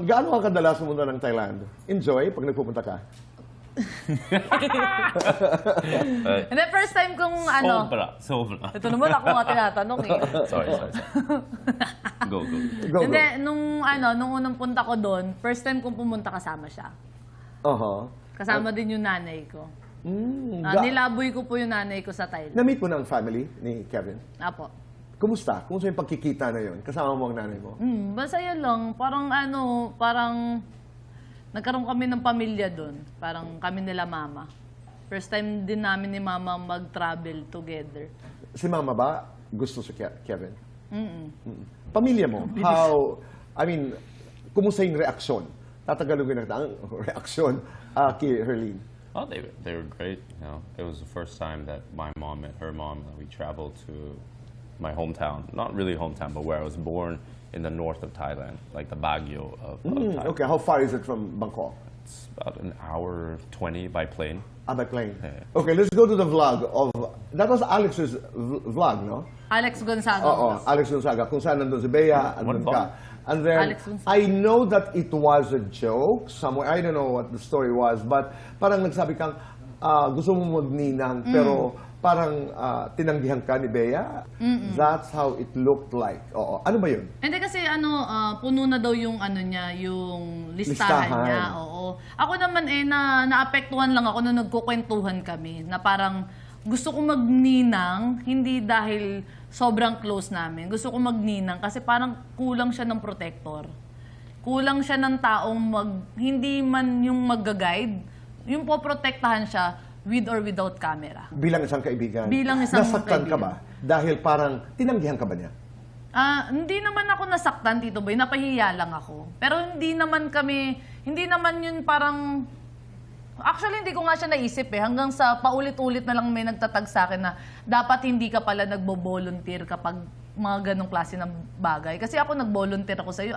Gaano ka kadalas pumunta ng Thailand? Enjoy pag nagpupunta ka? And then first time kong ano... Sobra. Ito naman ako nga tinatanong eh. Sorry. Go. Go. Hindi, nung unang punta ko doon, first time kong pumunta kasama siya. Kasama din yung nanay ko. Nilaboy ko po yung nanay ko sa Thailand. Na-meet mo na ang family ni Kevin? Apo. Kumusta? Kumusta yung pagkikita na yun? Kasama mo ang nanay mo? Masaya lang. Parang nagkaroon kami ng pamilya doon. Parang kami nila mama. First time din namin ni mama mag-travel together. Si mama ba gusto si Kevin? Pamilya mo, kumusta yung reaksyon? Tatagalogin natin ang reaksyon kay Herlene. Oh, they were great. You know, it was the first time that my mom and her mom, we traveled to my hometown. Not really hometown, but where I was born in the north of Thailand, like the Baguio of Thailand. Okay, how far is it from Bangkok? It's about an hour 20 by plane. By plane. Yeah. Okay, let's go to the vlog of... That was Alex's vlog, no? Alex Gonzaga. Oo, Alex Gonzaga. Kung saan nandun si Bea, andun ka. And then, Alex Gonzaga. I know that it was a joke somewhere. I don't know what the story was, but parang nagsabi kang, gusto mo magninang, pero parang tinanggihan ka ni Bea. That's how it looked like. Oo. Ano ba yun? Hindi kasi puno na daw yung niya, yung listahan niya. Oo. Ako naman naapektuhan lang ako nung nagkukwentuhan kami na parang gusto ko magninang hindi dahil sobrang close namin. Gusto ko magninang kasi parang kulang siya ng protector. Kulang siya ng taong hindi man yung mag-guide, yung poprotektahan siya with or without camera. Bilang isang kaibigan. Bilang isang Nasaktan ka kaibigan. ba? Dahil parang tinanggihan ka ba niya? Hindi naman ako nasaktan, Tito Boy. Napahiya lang ako. Pero hindi naman yun parang... Actually, hindi ko nga siya naisip eh. Hanggang sa paulit-ulit na lang may nagtatag sa akin na dapat hindi ka pala nagbo-volunteer kapag mga ganong klase ng bagay. Kasi ako nag-volunteer ako sa'yo,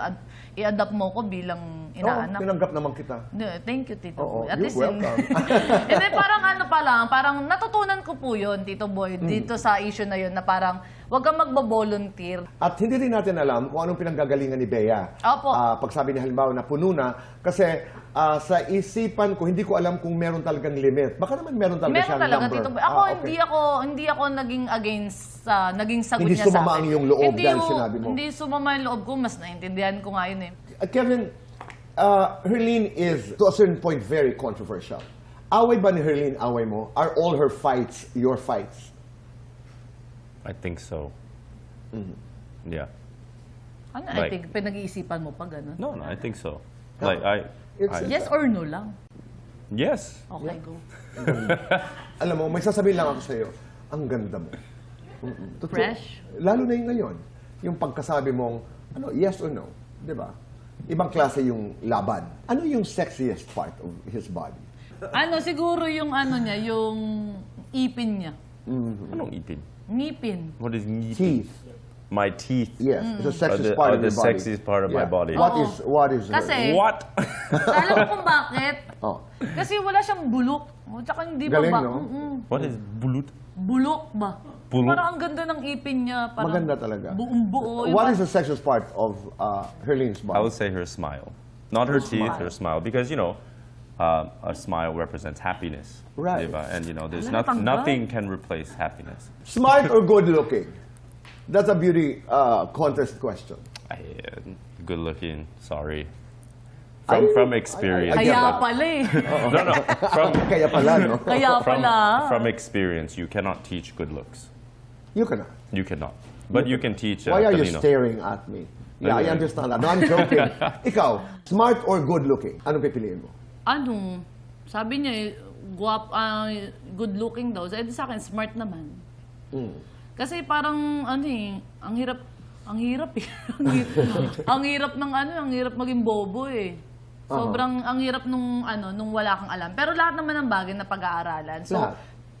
i-adapt mo ko bilang inaanak. Tinanggap naman kita. Thank you, Tito Boy. You're welcome. Hindi, parang parang natutunan ko po yun, Tito Boy, dito sa issue na yun, na parang huwag kang magbo-volunteer. At hindi rin natin alam kung anong pinanggagalingan ni Bea. Opo. Pag sabi niya halimbawa na puno na, kasi sa isipan ko, hindi ko alam kung meron talagang limit. Baka naman meron talaga Meron siyang talaga, number. Tito Boy. Ako, Okay. hindi ako naging against naging sagot Hindi niya sa sumama akin. ang iyong loob Hindi dahil sinabi mo. Hindi sumama yung loob ko, mas naintindihan ko nga yun eh. Kevin, Herlene is, to a certain point, very controversial. Away ba ni Herlene, away mo? Are all her fights your fights? I think so. Yeah. I think pinag-iisipan mo pa ganun? No, I think so. No. Yes or no lang? Yes. Okay, go. Alam mo, may sasabihin lang ako sa'yo, ang ganda mo. Totoo. Fresh? Lalo na yung ngayon. Yung pagkasabi mong, yes or no. Di ba? Ibang klase yung laban. Ano yung sexiest part of his body? Siguro yung niya, yung ipin niya. Anong ipin? Ngipin. What is ngipin? Teeth. My teeth. Yes, it's the sexiest Are part of the your body. sexiest part of my body. What is Kasi, What? alam mo kung bakit? Oh. Kasi wala siyang bulok. Tsaka hindi Galing, ba? no? What is bulut? Bulok ba? Bulok? Parang ang ganda ng ipin niya. Parang Maganda talaga. Buong buo. What is the sexiest part of Herlene's I body? would say her smile. Not her teeth, her smile. Because, a smile represents happiness. Right. Diba? And, there's Wala pang nothing can replace happiness. Smart or good looking? That's a beauty contest question. Good looking, sorry. From experience. I get Kaya that. pala eh. No. Kaya pala, no? Kaya pala. From experience, you cannot teach good looks. You cannot. You cannot. But you can teach Why are you talino. staring at me? Yeah, I understand that. No, I'm joking. Ikaw, smart or good looking? Anong pipiliin mo? Sabi niya, good looking daw. Sa akin, smart naman. Kasi parang, ang hirap eh. ang hirap maging bobo eh. Sobrang, ang hirap nung wala kang alam. Pero lahat naman ng bagay na pag-aaralan. So, Lahat.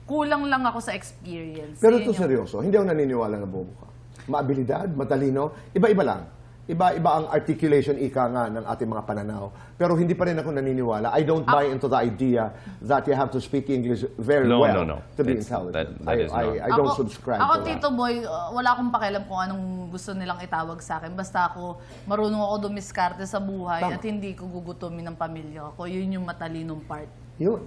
kulang lang ako sa experience. Pero Yun ito seryoso, hindi ako naniniwala na bobo ka. Maabilidad, matalino, iba-iba lang. iba-iba ang articulation ika nga ng ating mga pananaw. Pero hindi pa rin ako naniniwala. I don't buy into the idea that you have to speak English very No, well no. to be It's- intelligent. that is not. I don't subscribe ako, to that. Tito Boy, wala akong pakialam kung anong gusto nilang itawag sa akin. Basta ako, marunong ako dumiskarte sa buhay Tama. at hindi ko gugutumin ng pamilya ko. Yun yung matalinong part. Yun.